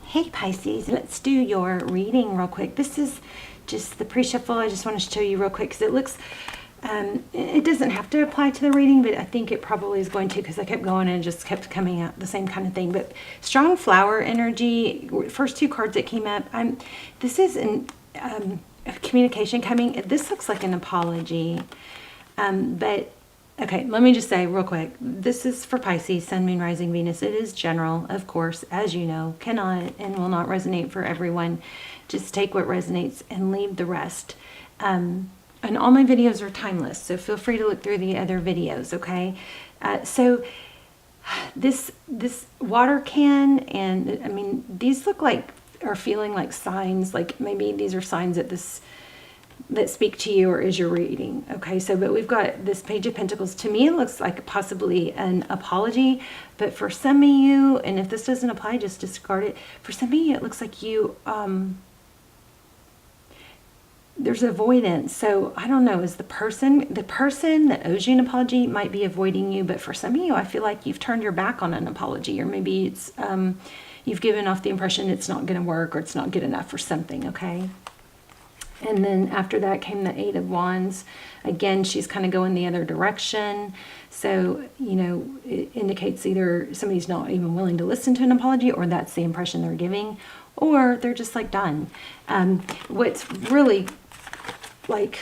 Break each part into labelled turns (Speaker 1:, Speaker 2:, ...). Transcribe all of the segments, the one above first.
Speaker 1: Hey Pisces, let's do your reading real quick. This is just the pre-shuffle. I just want to show you real quick because it looks, it doesn't have to apply to the reading, but I think it probably is going to because I kept going and it just kept coming out the same kind of thing. But strong flower energy, first two cards that came up. This is a communication coming. This looks like an apology, but okay, let me just say real quick, this is for Pisces, Sun, Moon, Rising, Venus. It is general, of course, as you know, cannot and will not resonate for everyone. Just take what resonates and leave the rest. And all my videos are timeless, so feel free to look through the other videos, okay? So this water can, and I mean, these look like, are feeling like signs, like maybe these are signs that speak to you or is your reading. Okay, so but we've got this Page of Pentacles. To me, it looks like possibly an apology, but for some of you, and if this doesn't apply, just discard it. For some of you, it looks like you, there's avoidance. So I don't know, is the person that owes you an apology might be avoiding you, but for some of you, I feel like you've turned your back on an apology, or maybe it's, you've given off the impression it's not going to work or it's not good enough or something, okay? And then after that came the Eight of Wands. Again, she's kind of going the other direction. So, you know, it indicates either somebody's not even willing to listen to an apology, or that's the impression they're giving, or they're just like done. What's really like,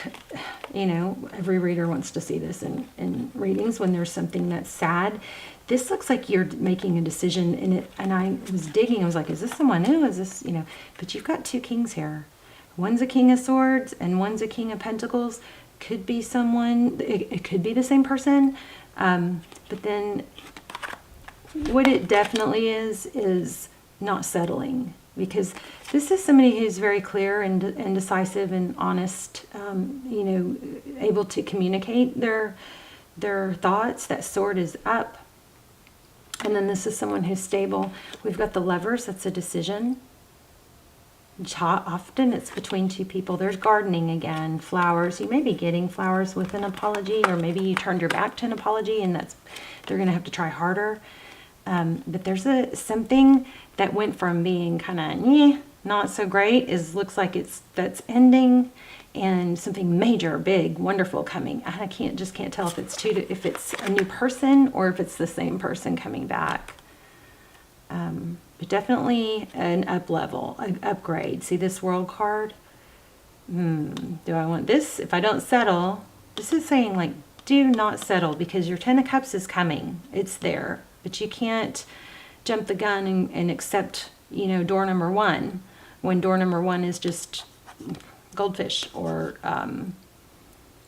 Speaker 1: you know, every reader wants to see this in readings when there's something that's sad. This looks like you're making a decision in it. And I was digging, I was like, is this someone new? Is this, you know, but you've got two kings here. One's a King of Swords and one's a King of Pentacles. Could be someone, it could be the same person. But then what it definitely is not settling, because this is somebody who's very clear and decisive and honest, you know, able to communicate their thoughts. That sword is up. And then this is someone who's stable. We've got the Lovers, that's a decision. Often it's between two people. There's gardening again, flowers. You may be getting flowers with an apology, or maybe you turned your back to an apology and they're going to have to try harder. But there's something that went from being kind of not so great, looks like that's ending, and something major, big, wonderful coming. I just can't tell if it's a new person or if it's the same person coming back. But definitely an an upgrade. See this World card? Do I want this? If I don't settle, this is saying like, do not settle, because your Ten of Cups is coming. It's there. But you can't jump the gun and accept, you know, door number one, when door number one is just goldfish or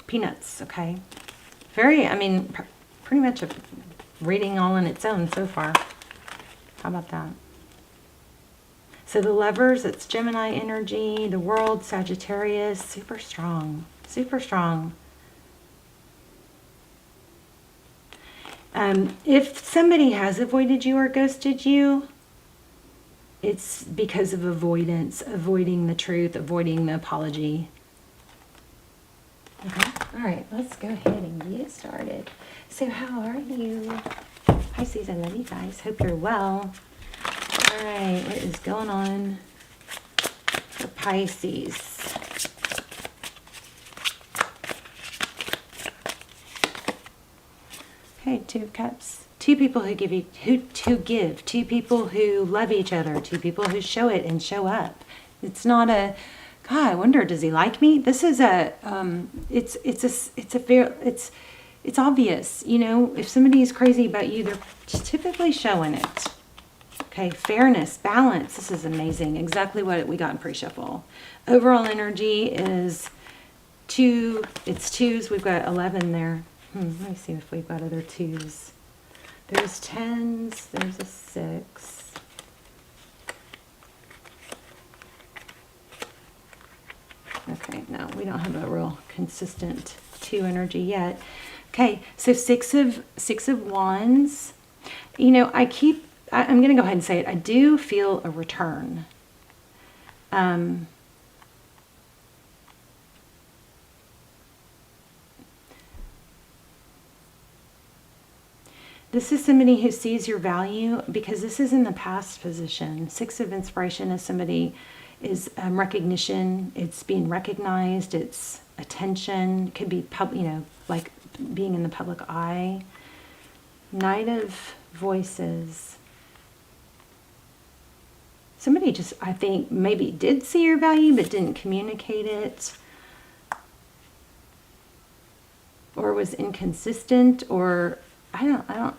Speaker 1: peanuts, okay? I mean, pretty much a reading all on its own so far. How about that? So the Lovers, it's Gemini energy. The World, Sagittarius, super strong, super strong. If somebody has avoided you or ghosted you, it's because of avoidance, avoiding the truth, avoiding the apology. Okay, all right, let's go ahead and get started. So how are you? Pisces, I love you guys. Hope you're well. All right, what is going on for Pisces? Okay, Two of Cups. Two people who give, two people who love each other, two people who show it and show up. It's not a, God, I wonder, does he like me? This is a, it's obvious, you know, if somebody is crazy about you, they're typically showing it. Okay, fairness, balance. This is amazing. Exactly what we got in pre-shuffle. Overall energy is two. It's twos. We've got 11 there. Let me see if we've got other twos. There's tens. There's a 6. Okay, no, we don't have a real consistent 2 energy yet. Okay, so six of Wands. You know, I'm going to go ahead and say it. I do feel a return. This is somebody who sees your value, because this is in the past position. Six of Inspiration is somebody is recognition. It's being recognized. It's attention. It could be like being in the public eye. Knight of Voices. Somebody just, I think, maybe did see your value but didn't communicate it, or was inconsistent, or I don't.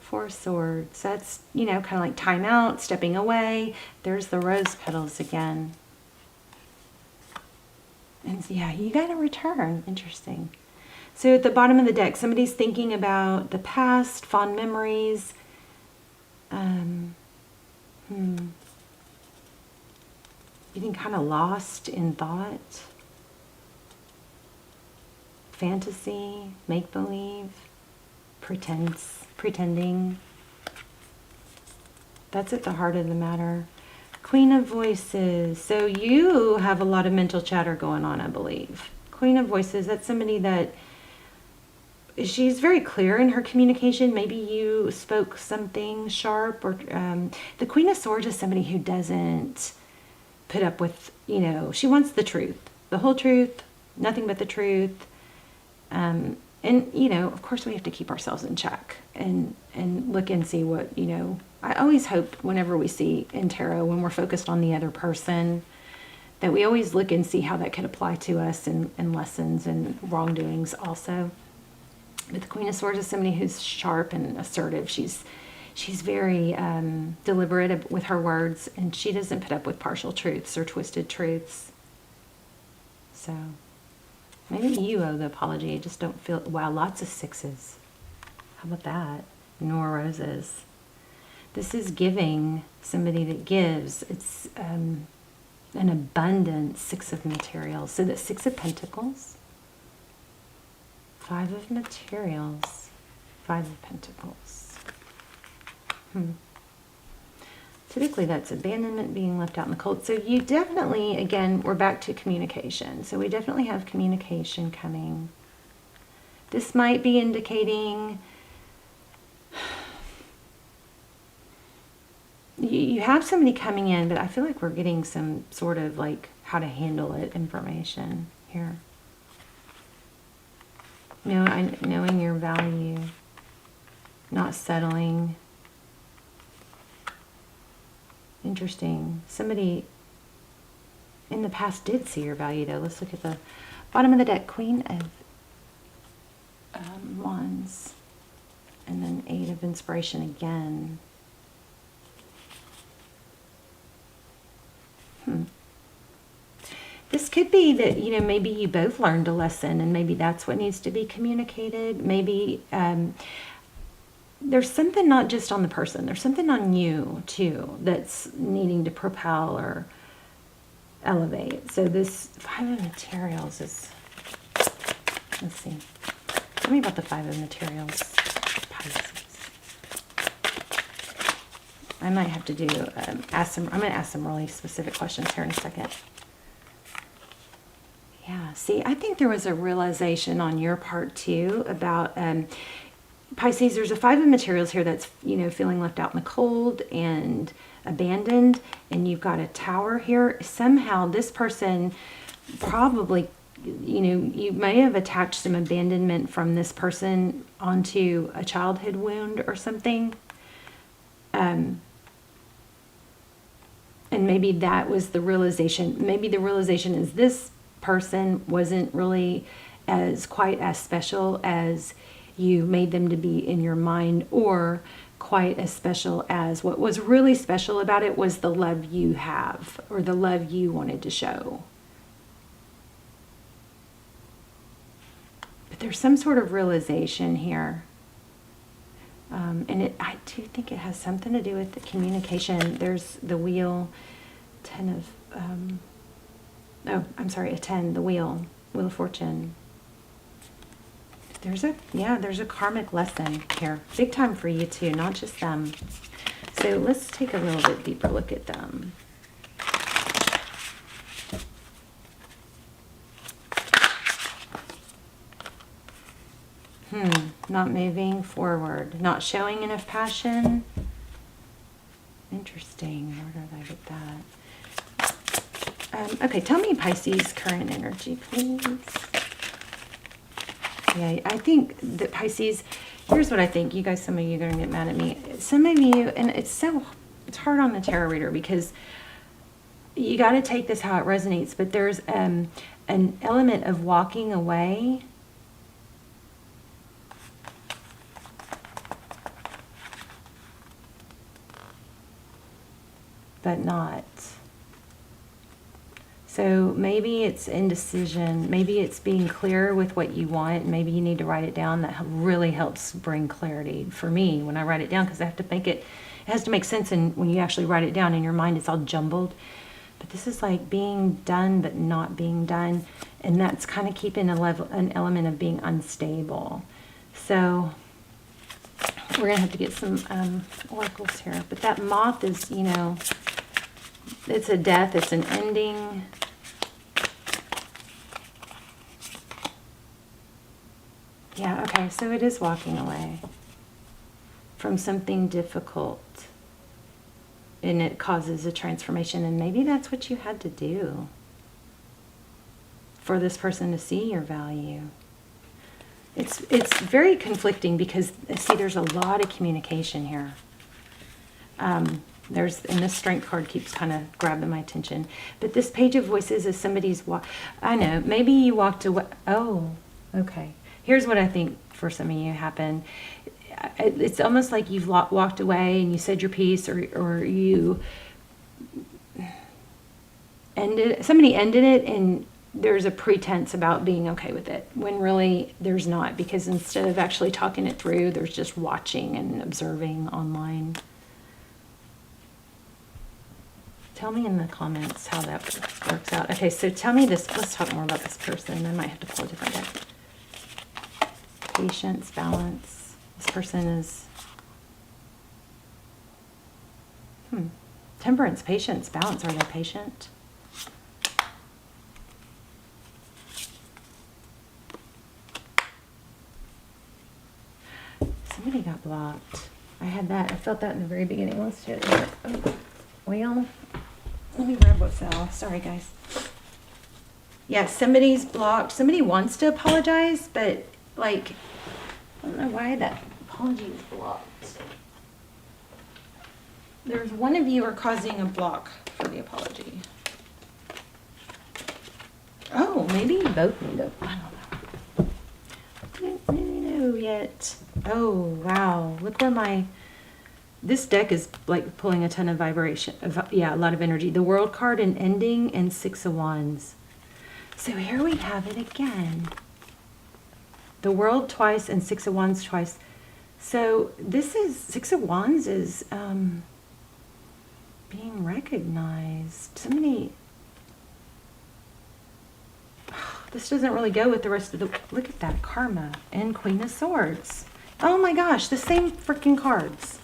Speaker 1: Four of Swords. That's, kind of like time out, stepping away. There's the rose petals again. And yeah, you got to return. Interesting. So at the bottom of the deck, somebody's thinking about the past, fond memories. Getting kind of lost in thought. Fantasy, make-believe, pretending. That's at the heart of the matter. Queen of Voices. So you have a lot of mental chatter going on, I believe. Queen of Voices, that's somebody that she's very clear in her communication. Maybe you spoke something sharp, or the Queen of Swords is somebody who doesn't put up with, she wants the truth, the whole truth, nothing but the truth. And, of course we have to keep ourselves in check and look and see what, I always hope whenever we see in tarot, when we're focused on the other person, that we always look and see how that could apply to us and lessons and wrongdoings also. But the Queen of Swords is somebody who's sharp and assertive. She's very deliberate with her words, and she doesn't put up with partial truths or twisted truths. So maybe you owe the apology. I just don't feel, wow, lots of sixes. How about that? Nor roses. This is giving, somebody that gives. It's an abundance, Six of Materials. So that's Six of Pentacles. Five of Materials. Five of Pentacles. Typically that's abandonment, being left out in the cold. So you definitely, again, we're back to communication. So we definitely have communication coming. This might be indicating you have somebody coming in, but I feel like we're getting some sort of like how to handle it information here. Knowing your value, not settling. Interesting. Somebody in the past did see your value, though. Let's look at the bottom of the deck. Queen of Wands. And then Eight of Inspiration again. This could be that, maybe you both learned a lesson, and maybe that's what needs to be communicated. Maybe there's something not just on the person, there's something on you too that's needing to propel or elevate. So this Five of Materials is, let's see, tell me about the Five of Materials, Pisces. I might have to do I'm going to ask some really specific questions here in a second. Yeah, see, I think there was a realization on your part too about Pisces. There's a Five of Materials here that's, feeling left out in the cold and abandoned, and you've got a Tower here. Somehow this person probably, you may have attached some abandonment from this person onto a childhood wound or something. And maybe that was the realization. Maybe the realization is this person wasn't really quite as special as you made them to be in your mind, or quite as special as what was really special about it was the love you have, or the love you wanted to show. But there's some sort of realization here. And I do think it has something to do with the communication. There's the Wheel, a 10, the Wheel of Fortune. There's a karmic lesson here. Big time for you too, not just them. So let's take a little bit deeper look at them. Not moving forward. Not showing enough passion. Interesting. Where did I get that? Okay, tell me Pisces current energy, please. Yeah, I think that Pisces, here's what I think. You guys, some of you are going to get mad at me. Some of you, and it's hard on the tarot reader because you got to take this how it resonates, but there's an element of walking away. But not. So maybe it's indecision. Maybe it's being clear with what you want. Maybe you need to write it down. That really helps bring clarity for me when I write it down, because I have to make it has to make sense. And when you actually write it down in your mind, it's all jumbled. But this is like being done but not being done. And that's kind of keeping an element of being unstable. So we're going to have to get some oracles here. But that moth is, you know, it's a death. It's an ending. Yeah, okay, so it is walking away from something difficult. And it causes a transformation. And maybe that's what you had to do for this person to see your value. It's very conflicting because, see, there's a lot of communication here. And this strength card keeps kind of grabbing my attention. But this page of voices is somebody's I know, maybe you walked away. Oh, okay. Here's what I think for some of you happened. It's almost like you've walked away and you said your piece, or you somebody ended it, and there's a pretense about being okay with it, when really there's not, because instead of actually talking it through, there's just watching and observing online. Tell me in the comments how that works out. Okay, so tell me this. Let's talk more about this person. I might have to pull a different deck. Patience, balance. This person is temperance, patience, balance. Are they patient? Somebody got blocked. I had that. I felt that in the very beginning. Let's do it. Oh, well, let me grab what fell. Sorry, guys. Yeah, somebody's blocked. Somebody wants to apologize, but like, I don't know why that apology is blocked. There's one of you are causing a block for the apology. Oh, maybe you both need to. I don't know yet. Oh, wow. Look where this deck is like pulling a ton of vibration. Yeah, a lot of energy. The World card, an ending, and Six of Wands. So here we have it again. The World twice and Six of Wands twice. So this is, Six of Wands is being recognized. Somebody, this doesn't really go with the rest of the, look at that, Karma and Queen of Swords. Oh my gosh, the same freaking cards.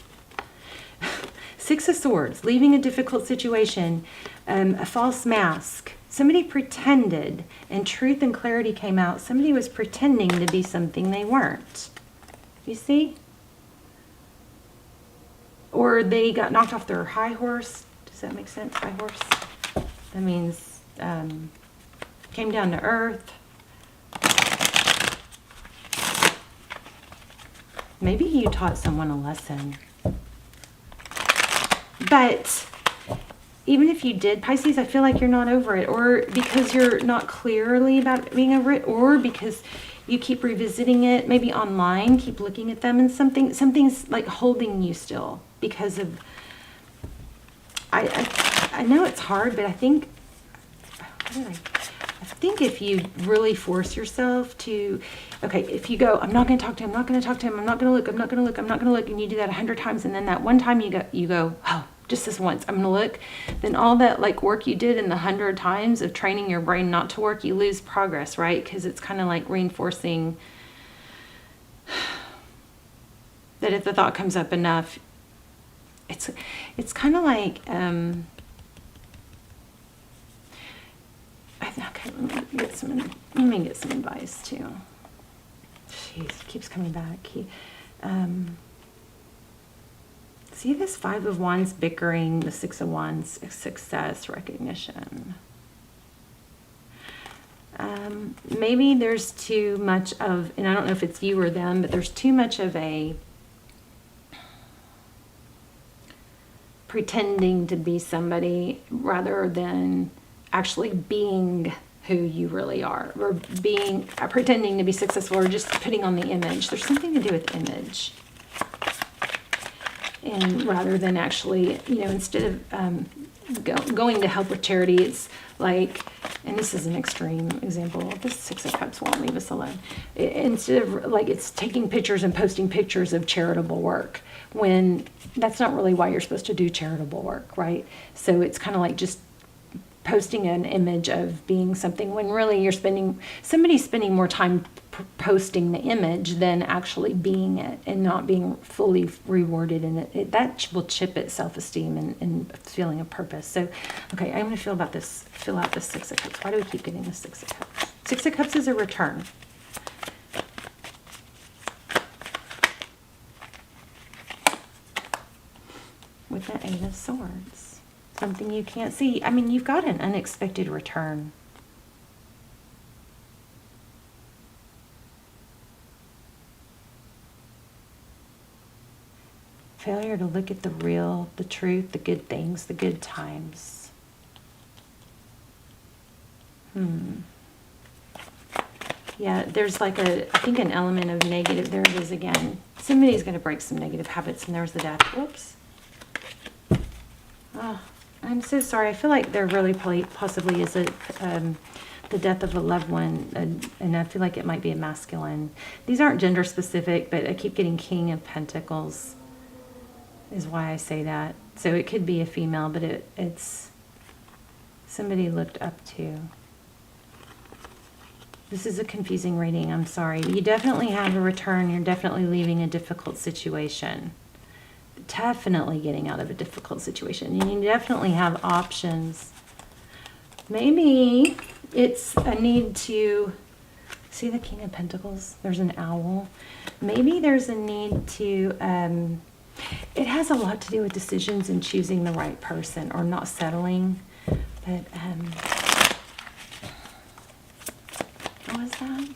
Speaker 1: Six of Swords, leaving a difficult situation, a false mask. Somebody pretended, and truth and clarity came out. Somebody was pretending to be something they weren't. You see? Or they got knocked off their high horse. Does that make sense? High horse? That means came down to earth. Maybe you taught someone a lesson. But even if you did, Pisces, I feel like you're not over it, or because you're not clearly about being over it, or because you keep revisiting it, maybe online, keep looking at them, and something's like holding you still because of, I know it's hard, but I think if you really force yourself to, okay, if you go, I'm not going to talk to him, I'm not going to talk to him, I'm not going to look, I'm not going to look, I'm not going to look, and you do that 100 times, and then that one time you go, oh, just this once, I'm going to look, then all that like work you did in the 100 times of training your brain not to work, you lose progress, right? Because it's kind of like reinforcing that if the thought comes up enough, it's kind of like, okay, let me get some advice too. Jeez, keeps coming back. See this Five of Wands bickering, the Six of Wands, success, recognition. Maybe there's too much of, and I don't know if it's you or them, but there's too much of a pretending to be somebody rather than actually being who you really are, or being pretending to be successful, or just putting on the image. There's something to do with image. And rather than actually, instead of going to help with charity, it's like, and this is an extreme example, this Six of Cups won't leave us alone. Instead of, like, it's taking pictures and posting pictures of charitable work, when that's not really why you're supposed to do charitable work, right? So it's kind of like just posting an image of being something, when really somebody's spending more time posting the image than actually being it, and not being fully rewarded in it. That will chip at self-esteem and feeling of purpose. So, okay, I'm going to fill out this Six of Cups. Why do we keep getting the Six of Cups? Six of Cups is a return. With the Eight of Swords. Something you can't see. I mean, you've got an unexpected return. Failure to look at the real, the truth, the good things, the good times. Yeah, there's like I think an element of negative. There it is again. Somebody's going to break some negative habits, and there's the Death. Whoops. Oh, I'm so sorry. I feel like there really possibly is the death of a loved one, and I feel like it might be a masculine. These aren't gender specific, but I keep getting King of Pentacles. Is why I say that. So it could be a female, but it's somebody looked up to. This is a confusing reading. I'm sorry. You definitely have a return. You're definitely leaving a difficult situation. Definitely getting out of a difficult situation. And you definitely have options. Maybe it's a need to see the King of Pentacles. There's an owl. Maybe there's a need to it has a lot to do with decisions and choosing the right person, or not settling. But what was that?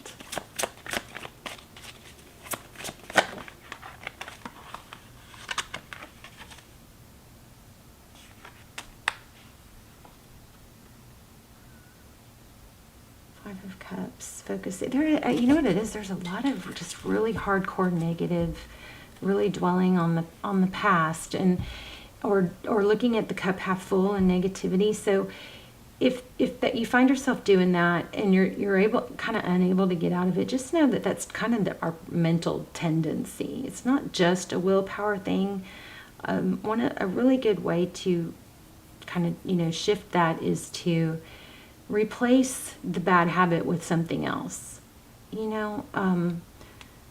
Speaker 1: Five of Cups. Focus. There. You know what it is? There's a lot of just really hardcore negative, really dwelling on the past, and or looking at the cup half full and negativity. So if that you find yourself doing that, and you're kind of unable to get out of it, just know that that's kind of our mental tendency. It's not just a willpower thing. A really good way to kind of shift that is to replace the bad habit with something else.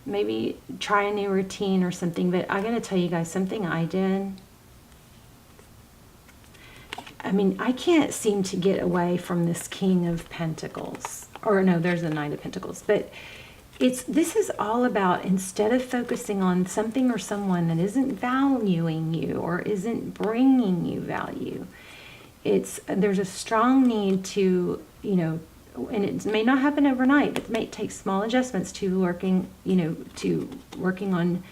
Speaker 1: Maybe try a new routine or something. But I gotta tell you guys, something I did. I mean, I can't seem to get away from this King of Pentacles. Or no, there's a Knight of Pentacles. But this is all about, instead of focusing on something or someone that isn't valuing you or isn't bringing you value, there's a strong need to, and it may not happen overnight, but it may take small adjustments to working on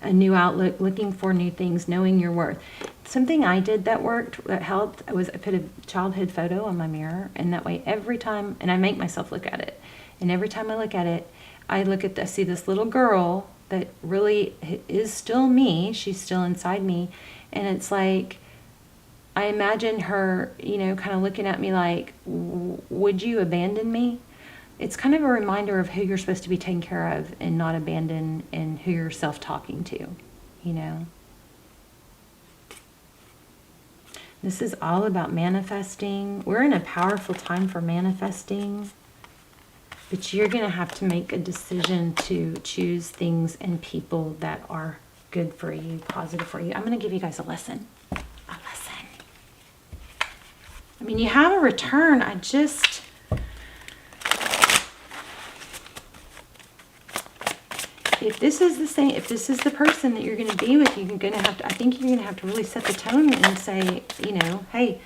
Speaker 1: a new outlook, looking for new things, knowing your worth. Something I did that worked, that helped, was I put a childhood photo on my mirror, and that way every time, and I make myself look at it, and every time I look at it, I see this little girl that really is still me. She's still inside me, and it's like, I imagine her, kind of looking at me like, would you abandon me? It's kind of a reminder of who you're supposed to be taking care of and not abandon, and who you're self-talking to, This is all about manifesting. We're in a powerful time for manifesting, but you're going to have to make a decision to choose things and people that are good for you, positive for you. I'm going to give you guys a lesson. I mean, you have a return. if this is the same, if this is the person that you're going to be with, you're going to have to, I think you're going to have to really set the tone and say, you know, hey,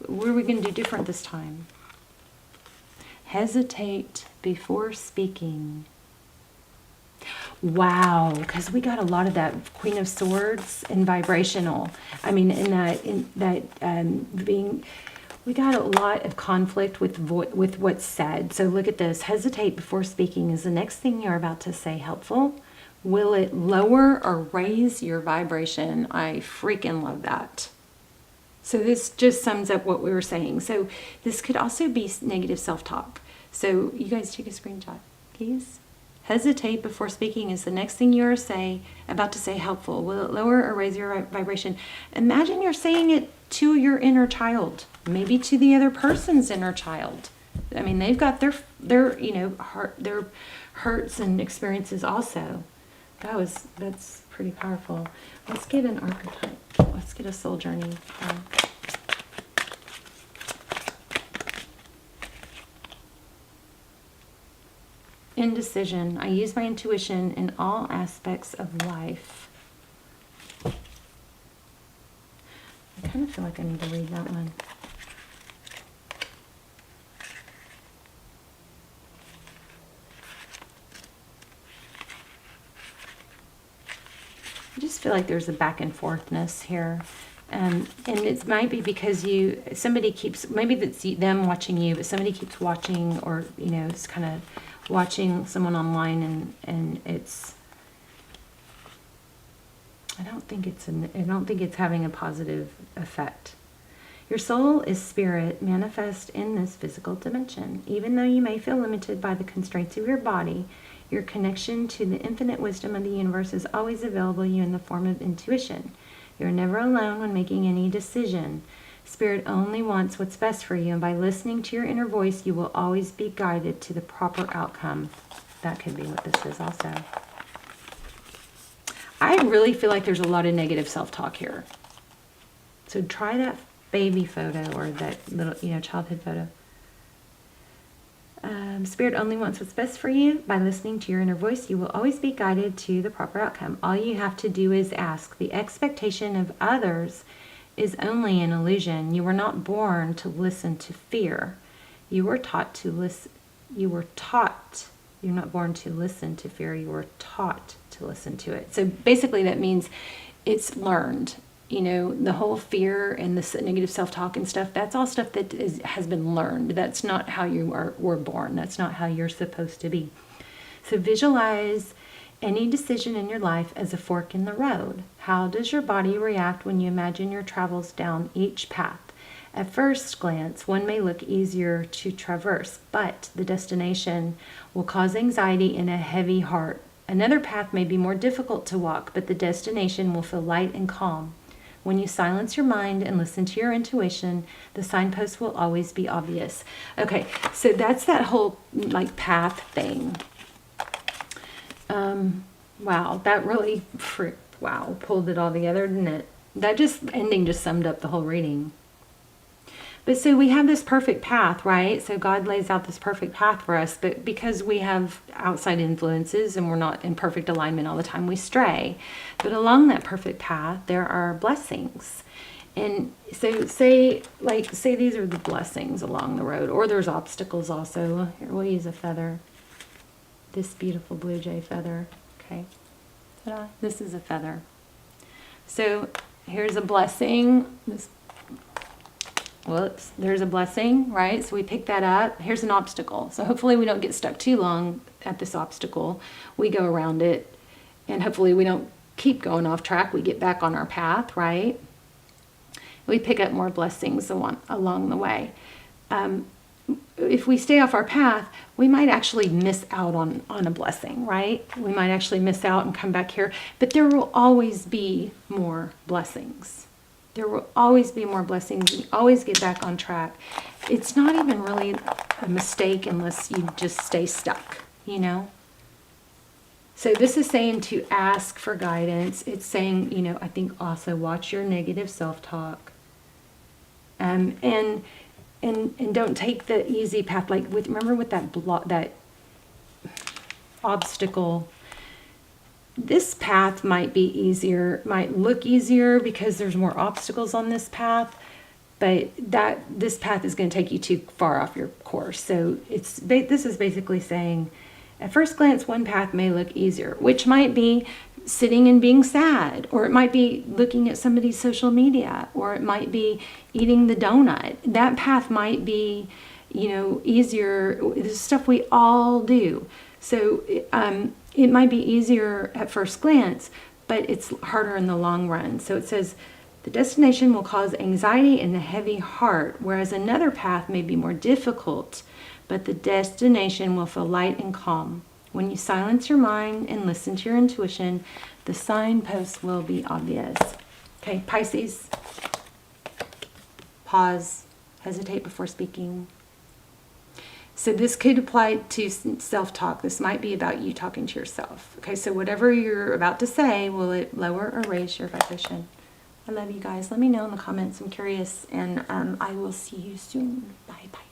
Speaker 1: what are we going to do different this time? Hesitate before speaking. Wow, because we got a lot of that Queen of Swords and vibrational. I mean, we got a lot of conflict with what's said. So look at this. Hesitate before speaking. Is the next thing you're about to say helpful? Will it lower or raise your vibration? I freaking love that. So this just sums up what we were saying. So this could also be negative self-talk. So you guys take a screenshot, please. Hesitate before speaking. Is the next thing you're about to say helpful? Will it lower or raise your vibration? Imagine you're saying it to your inner child, maybe to the other person's inner child. I mean, they've got their their hurts and experiences also. That's pretty powerful. Let's get an archetype. Let's get a soul journey. Indecision. I use my intuition in all aspects of life. I kind of feel like I need to read that one. I just feel like there's a back and forthness here. And it might be because somebody keeps, maybe that's them watching you, but somebody keeps watching, or, you know, it's kind of watching someone online, and it's, I don't think it's having a positive effect. Your soul is spirit manifest in this physical dimension. Even though you may feel limited by the constraints of your body, your connection to the infinite wisdom of the universe is always available to you in the form of intuition. You're never alone when making any decision. Spirit only wants what's best for you, and by listening to your inner voice, you will always be guided to the proper outcome. That could be what this is also. I really feel like there's a lot of negative self-talk here. So try that baby photo, or that little, childhood photo. Spirit only wants what's best for you. By listening to your inner voice, you will always be guided to the proper outcome. All you have to do is ask. The expectation of others is only an illusion. You were not born to listen to fear. You were taught to listen. You're not born to listen to fear. You were taught to listen to it. So basically that means it's learned. The whole fear and this negative self-talk and stuff, that's all stuff that has been learned. That's not how you were born. That's not how you're supposed to be. So visualize any decision in your life as a fork in the road. How does your body react when you imagine your travels down each path? At first glance, one may look easier to traverse, but the destination will cause anxiety and a heavy heart. Another path may be more difficult to walk, but the destination will feel light and calm. When you silence your mind and listen to your intuition, the signposts will always be obvious. Okay, so that's that whole path thing. Wow, that really, pulled it all together, didn't it? That ending just summed up the whole reading. But so we have this perfect path, right? So God lays out this perfect path for us, but because we have outside influences and we're not in perfect alignment all the time, we stray. But along that perfect path, there are blessings. And so say these are the blessings along the road, or there's obstacles also. Here, we'll use a feather. This beautiful blue jay feather. Okay. Ta-da. This is a feather. So here's a blessing. There's a blessing, right? So we pick that up. Here's an obstacle. So hopefully we don't get stuck too long at this obstacle. We go around it, and hopefully we don't keep going off track. We get back on our path, right? We pick up more blessings along the way. If we stay off our path, we might actually miss out on a blessing, right? We might actually miss out and come back here. But there will always be more blessings. There will always be more blessings. You always get back on track. It's not even really a mistake unless you just stay stuck, So this is saying to ask for guidance. It's saying, I think also watch your negative self-talk. And don't take the easy path. Remember with that obstacle, this path might be easier, might look easier because there's more obstacles on this path, but this path is going to take you too far off your course. So this is basically saying, at first glance, one path may look easier, which might be sitting and being sad, or it might be looking at somebody's social media, or it might be eating the donut. That path might be, easier. This is stuff we all do. So it might be easier at first glance, but it's harder in the long run. So it says, the destination will cause anxiety and a heavy heart, whereas another path may be more difficult, but the destination will feel light and calm. When you silence your mind and listen to your intuition, the signposts will be obvious. Okay, Pisces, pause, hesitate before speaking. So this could apply to self-talk. This might be about you talking to yourself. Okay, so whatever you're about to say, will it lower or raise your vibration? I love you guys. Let me know in the comments. I'm curious, and I will see you soon. Bye-bye.